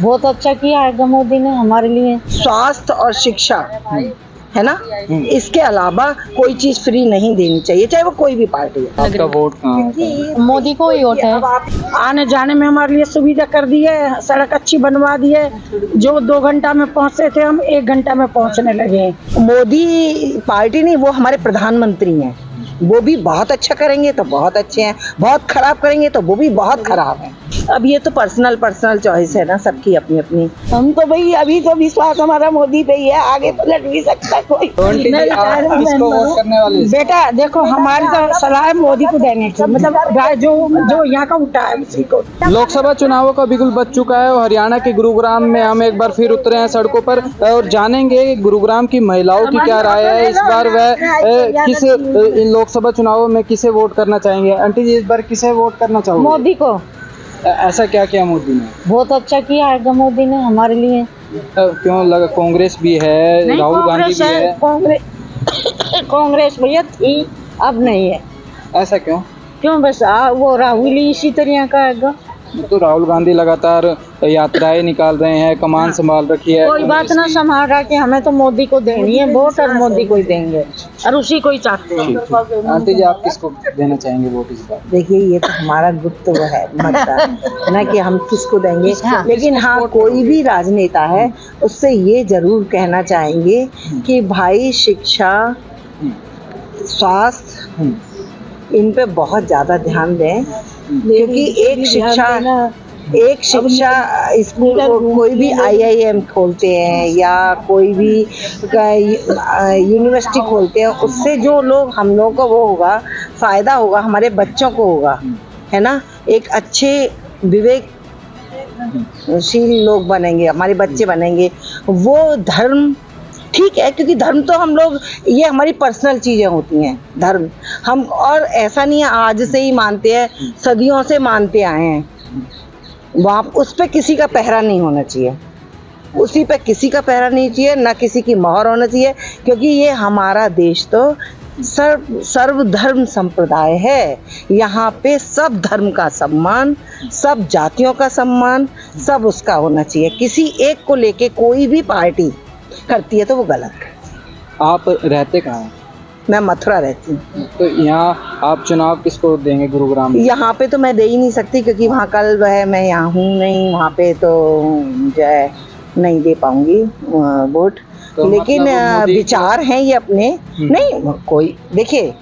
बहुत अच्छा किया है मोदी ने हमारे लिए। स्वास्थ्य और शिक्षा है ना, इसके अलावा कोई चीज फ्री नहीं देनी चाहिए, चाहे वो कोई भी पार्टी है। आपका वोट मोदी को ही वोट है। अब आप आने जाने में हमारे लिए सुविधा कर दी है, सड़क अच्छी बनवा दी है। जो 2 घंटा में पहुंचते थे हम 1 घंटा में पहुंचने लगे। मोदी पार्टी नहीं, वो हमारे प्रधानमंत्री हैं। वो भी बहुत अच्छा करेंगे तो बहुत अच्छे हैं, बहुत खराब करेंगे तो वो भी बहुत खराब है। अब ये तो पर्सनल चॉइस है ना, सबकी अपनी अपनी। हम तो भाई अभी तो विश्वास हमारा मोदी पे ही है, आगे पलट भी सकता है कोई। किसको वोट करने वाले? बेटा देखो, हमारी तो सलाह है मोदी को देने की, मतलब जो यहाँ का उठा है उसी को। लोकसभा चुनावों का बिगुल बज चुका है और हरियाणा के गुरुग्राम में हम एक बार फिर उतरे हैं सड़कों पर और जानेंगे गुरुग्राम की महिलाओं की क्या राय है। इस बार वह किस इन लोकसभा चुनावों में किसे वोट करना चाहेंगे? आंटी जी, इस बार किसे वोट करना चाहोगे? मोदी को। ऐसा क्या किया मोदी ने? बहुत अच्छा किया है मोदी ने हमारे लिए। क्यों लगा? कांग्रेस भी है, राहुल गांधी भी है। कांग्रेस भैया थी, अब नहीं है। ऐसा क्यों? क्यों? बस वो राहुल ही इसी तरह का है। तो राहुल गांधी लगातार यात्राएं निकाल रहे हैं, कमान संभाल रखी है। कोई बात ना संभाल रहा कि हमें तो मोदी को देनी है वोट और मोदी को ही देंगे और उसी को ही चाहते हैं। आंटी जी, आप किसको देना चाहेंगे वोट इस बार? देखिए, ये तो हमारा गुप्त वो है मतदान ना कि हम किसको देंगे, लेकिन हाँ, कोई भी राजनेता है उससे ये जरूर कहना चाहेंगे कि भाई शिक्षा, स्वास्थ्य, इन पे बहुत ज्यादा ध्यान दें, क्योंकि एक शिक्षा स्कूल, कोई भी IIM खोलते हैं या कोई भी यूनिवर्सिटी खोलते हैं, उससे जो लोग हम लोगों को वो होगा, फायदा होगा, हमारे बच्चों को होगा, है ना। एक अच्छे विवेकशील लोग बनेंगे, हमारे बच्चे बनेंगे। वो धर्म ठीक है, क्योंकि धर्म तो हम लोग, ये हमारी पर्सनल चीजें होती हैं धर्म। हम और ऐसा नहीं है आज से ही मानते हैं, सदियों से मानते आए हैं। वहाँ उस पे किसी का पहरा नहीं होना चाहिए, उसी पे किसी का पहरा नहीं चाहिए, ना किसी की मोहर होना चाहिए, क्योंकि ये हमारा देश तो सर्वधर्म संप्रदाय है। यहाँ पे सब धर्म का सम्मान, सब जातियों का सम्मान, सब उसका होना चाहिए। किसी एक को लेके कोई भी पार्टी करती है तो वो गलत है। आप रहते कहाँ हैं? मैं मथुरा रहती हूँ। तो यहाँ आप चुनाव किसको देंगे गुरुग्राम में? यहाँ पे तो मैं दे ही नहीं सकती, क्योंकि वहाँ कल वह मैं यहाँ हूँ नहीं, वहाँ पे तो जो है नहीं दे पाऊंगी वोट। तो लेकिन विचार हैं ये अपने। नहीं, कोई देखिए,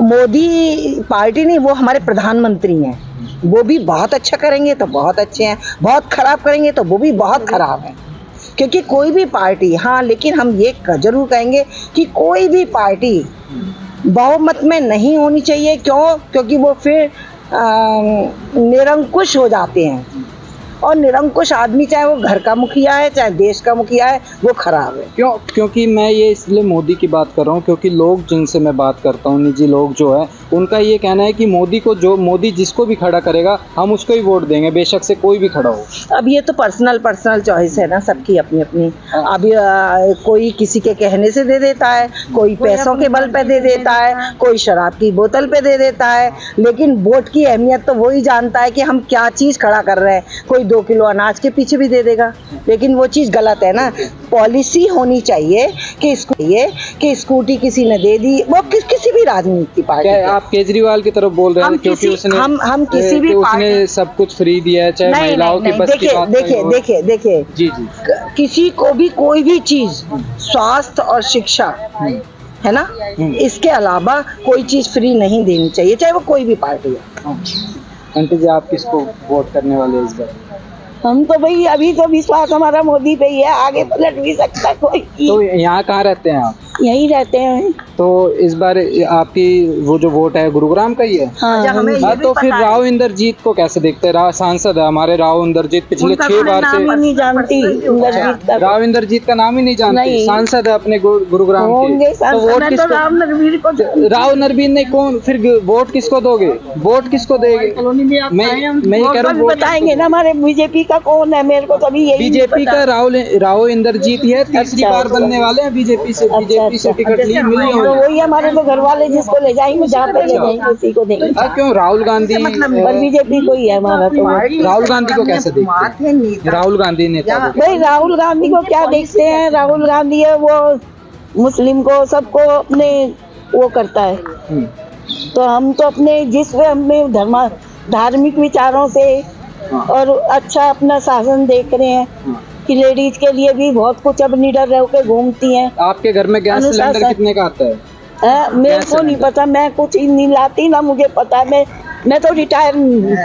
मोदी पार्टी नहीं, वो हमारे प्रधानमंत्री हैं। वो भी बहुत अच्छा करेंगे तो बहुत अच्छे हैं, बहुत खराब करेंगे तो वो भी बहुत खराब है। क्योंकि कोई भी पार्टी, हाँ, लेकिन हम ये जरूर कहेंगे कि कोई भी पार्टी बहुमत में नहीं होनी चाहिए। क्यों? क्योंकि वो फिर निरंकुश हो जाते हैं, और निरंकुश आदमी, चाहे वो घर का मुखिया है चाहे देश का मुखिया है, वो खराब है। क्यों? क्योंकि मैं ये इसलिए मोदी की बात कर रहा हूँ क्योंकि लोग जिनसे मैं बात करता हूँ, निजी लोग जो है, उनका ये कहना है कि मोदी जिसको भी खड़ा करेगा हम उसको ही वोट देंगे, बेशक से कोई भी खड़ा हो। अब ये तो पर्सनल चॉइस है ना, सबकी अपनी अपनी। अब कोई किसी के कहने से दे देता है, कोई पैसों के बल पे दे देता है, कोई शराब की बोतल पे दे देता है, लेकिन वोट की अहमियत तो वही जानता है कि हम क्या चीज खड़ा कर रहे हैं। कोई 2 किलो अनाज के पीछे भी दे देगा, लेकिन वो चीज गलत है ना। पॉलिसी होनी चाहिए कि स्कूटी किसी ने दे दी, वो किसी भी राजनीति पार्टी। आप केजरीवाल की तरफ बोल रहे हैं क्योंकि उसने हम किसी भी उसने सब कुछ फ्री दिया है, चाहे महिलाओं की बस की बात। देखिए जी, किसी को भी कोई भी चीज, स्वास्थ्य और शिक्षा, है ना, इसके अलावा कोई चीज फ्री नहीं देनी चाहिए, चाहे वो कोई भी पार्टी है। आंटी जी, आप किसको वोट करने वाले हैं इस बार? हम तो भाई अभी तो विश्वास हमारा मोदी पे ही है, आगे पलट भी सकता कोई। तो यहाँ कहाँ रहते हैं आप? यहीं रहते हैं। तो इस बार आपकी वो जो वोट है गुरुग्राम का ही है? हाँ, तो फिर राव इंद्रजीत को कैसे देखते हैं? सांसद है हमारे राव इंद्रजीत, पिछले 6 बार से नहीं जानती। राव इंद्रजीत का नाम ही नहीं जानती। सांसद है अपने गुरुग्राम के, तो वोट किसको? राव नरवीर ने कौन? फिर वोट किसको दोगे? वोट किसको देंगे? मैं ये कह रहा हूँ, बताएंगे ना हमारे बीजेपी का कौन है, मेरे को तो अभी यही बीजेपी का राव इंद्रजीत है, तीसरी बार बनने वाले हैं बीजेपी से टिकट ली मिली तो वही हमारे तो घर वाले जिसको ले जाएंगे जहाँ पे ले जाएंगे उसी को देंगे। क्यों राहुल गांधी पर बीजेपी को ही है हमारा तो। राहुल गांधी को कैसे देखते हैं? राहुल गांधी नेता भाई राहुल गांधी को क्या देखते हैं, राहुल गांधी है वो मुस्लिम को सबको अपने वो करता है। तो हम तो अपने जिसमें हमें धार्मिक विचारों से और अच्छा अपना शासन देख रहे हैं कि लेडीज के लिए भी बहुत कुछ अब निडर रह के घूमती हैं। आपके घर में गैस सिलेंडर कितने का आता है? मेरे को नहीं पता, मैं कुछ नहीं लाती ना मुझे पता है, मैं तो रिटायर हूँ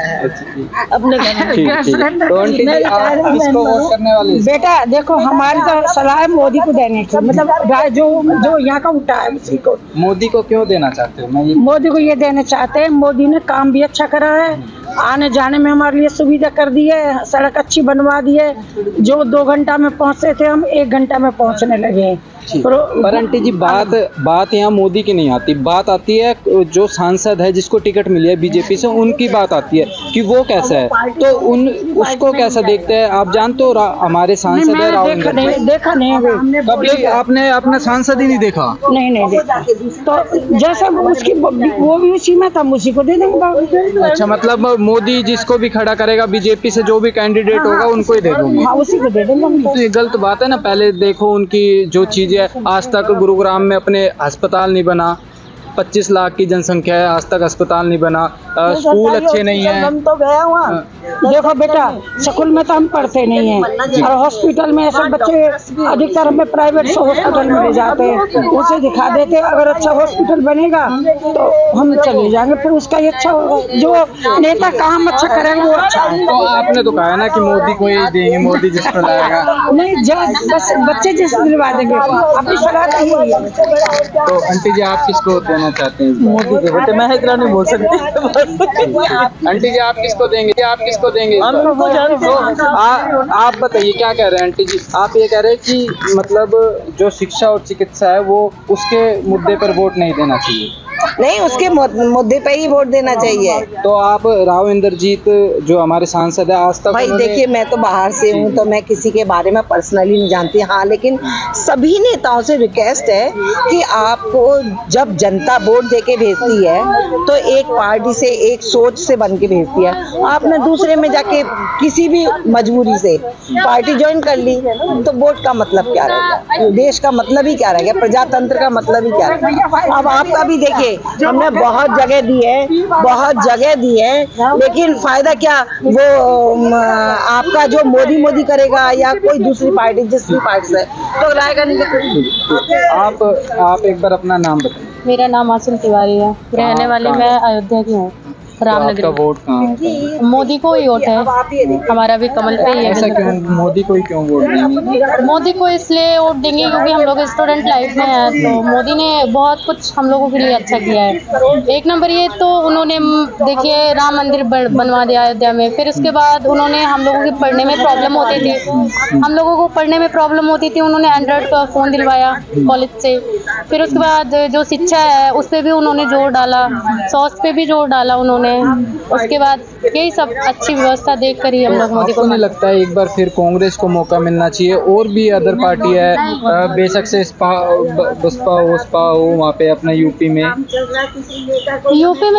अपने घर में। तो आंटी जी आप किसको वोट करने वाले? बेटा देखो हमारी तो सलाह है मोदी को देने की, मतलब जो यहाँ का उठा है उसी को। मोदी को क्यों देना चाहते हो? मैं मोदी को ये देना चाहते हैं, मोदी ने काम भी अच्छा करा है, आने जाने में हमारे लिए सुविधा कर दी है, सड़क अच्छी बनवा दी है, जो 2 घंटा में पहुँचते थे हम 1 घंटा में पहुँचने लगे हैं। पर आंटी जी बात यहाँ मोदी की नहीं आती, बात आती है जो सांसद है जिसको टिकट मिली है बीजेपी से, उनकी बात आती है कि वो कैसा है, तो उसको कैसा देखते हैं? आप जानते हो हमारे सांसद है राहुल गांधी। देखा नहीं कभी आपने अपना सांसद ही नहीं देखा? नहीं देखा, तो जैसा उसकी वो भी उसी में था, उसी को दे देंगे। अच्छा, मतलब मोदी जिसको भी खड़ा करेगा बीजेपी से जो भी कैंडिडेट होगा उनको ही दे दूंगी। हाँ उसी को दे देंगे। तो ये गलत बात है ना। पहले देखो उनकी जो चीजें, आज तक गुरुग्राम में अपने अस्पताल नहीं बना, 25 लाख की जनसंख्या है, आज तक अस्पताल नहीं बना, स्कूल अच्छे नहीं है। तो गया हुआ देखो बेटा स्कूल में तो हम पढ़ते नहीं हैं, और हॉस्पिटल में ऐसे बच्चे अधिकतर हमें प्राइवेट हॉस्पिटल में ले जाते हैं, उसे दिखा देते हैं। अगर अच्छा हॉस्पिटल बनेगा तो हम चले जाएंगे, फिर उसका ही अच्छा होगा। जो नेता काम अच्छा करेगा वो अच्छा है। तो आपने तो कहा ना कि मोदी को ही देंगे, मोदी जिसको लाएगा। नहीं बस बच्चे जिस दिलवा देंगे, अपनी सलाह तो यही है। तो आंटी जी आप किसको देना चाहते हैं? मोदी को बेटे, मैं इतना नहीं बोल सकती। आंटी जी आप किसको देंगे? आप किसको देंगे? तो आप बताइए क्या कह रहे हैं आंटी जी? आप ये कह रहे हैं कि मतलब जो शिक्षा और चिकित्सा है वो उसके मुद्दे पर वोट नहीं देना चाहिए। नहीं, उसके मुद्दे पे ही वोट देना चाहिए। तो आप राव इंद्रजीत जो हमारे सांसद है, आज तक भाई देखिए मैं तो बाहर से हूँ तो मैं किसी के बारे में पर्सनली नहीं जानती। हाँ लेकिन सभी नेताओं से रिक्वेस्ट है कि आपको जब जनता वोट देके भेजती है तो एक पार्टी से, एक सोच से बन के भेजती है। आपने दूसरे में जाके किसी भी मजबूरी से पार्टी ज्वाइन कर ली तो वोट का मतलब क्या रहेगा? देश का मतलब ही क्या रहेगा? प्रजातंत्र का मतलब ही क्या रहेगा? अब आपका भी देखिए हमने बहुत जगह दी है, लेकिन फायदा क्या? वो आपका जो मोदी करेगा या कोई दूसरी पार्टी जिसकी पार्टी से तो लाएगा नहीं। आप एक बार अपना नाम बताइए। मेरा नाम आसिम तिवारी है, रहने वाली मैं अयोध्या की हूँ, रामनगर। तो वोट कहाँ है? मोदी को ही वोट है, हमारा भी कमल पे ही है। ऐसा क्यों? मोदी को ही क्यों वोट देंगे? मोदी को इसलिए वोट देंगे क्योंकि हम लोग स्टूडेंट लाइफ में हैं, तो मोदी ने बहुत कुछ हम लोगों के लिए अच्छा किया है। एक नंबर ये तो उन्होंने देखिए राम मंदिर बनवा दिया अयोध्या में, फिर उसके बाद उन्होंने हम लोगों की पढ़ने में प्रॉब्लम होती थी, उन्होंने एंड्रॉयड का फ़ोन दिलवाया कॉलेज से। फिर उसके बाद जो शिक्षा है उस पर भी उन्होंने जोर डाला, स्वास्थ्य पे भी जोर डाला उन्होंने। उसके बाद यही सब अच्छी व्यवस्था देख कर ही हम लोग मोदी को। नहीं लगता है एक बार फिर कांग्रेस को मौका मिलना चाहिए? और भी अदर पार्टी है, बेशक से बसपा हो वहाँ पे अपना यूपी में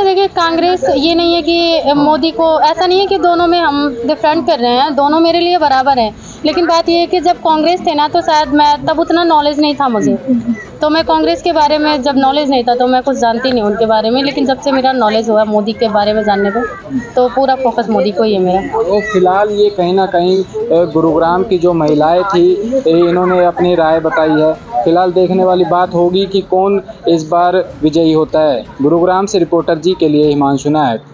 देखिए कांग्रेस, ये नहीं है कि मोदी को, ऐसा नहीं है कि दोनों में हम डिफरेंट कर रहे हैं, दोनों मेरे लिए बराबर हैं। लेकिन बात ये है कि जब कांग्रेस थे ना तो शायद मैं तब उतना नॉलेज नहीं था मुझे, तो मैं कांग्रेस के बारे में जब नॉलेज नहीं था तो मैं कुछ जानती नहीं उनके बारे में। लेकिन जब से मेरा नॉलेज हुआ मोदी के बारे में जानने को, तो पूरा फोकस मोदी को ही है मेरा। तो फिलहाल ये कहीं ना कहीं गुरुग्राम की जो महिलाएं थी इन्होंने अपनी राय बताई है। फिलहाल देखने वाली बात होगी कि कौन इस बार विजयी होता है। गुरुग्राम से रिपोर्टर जी के लिए हिमांशु नायक।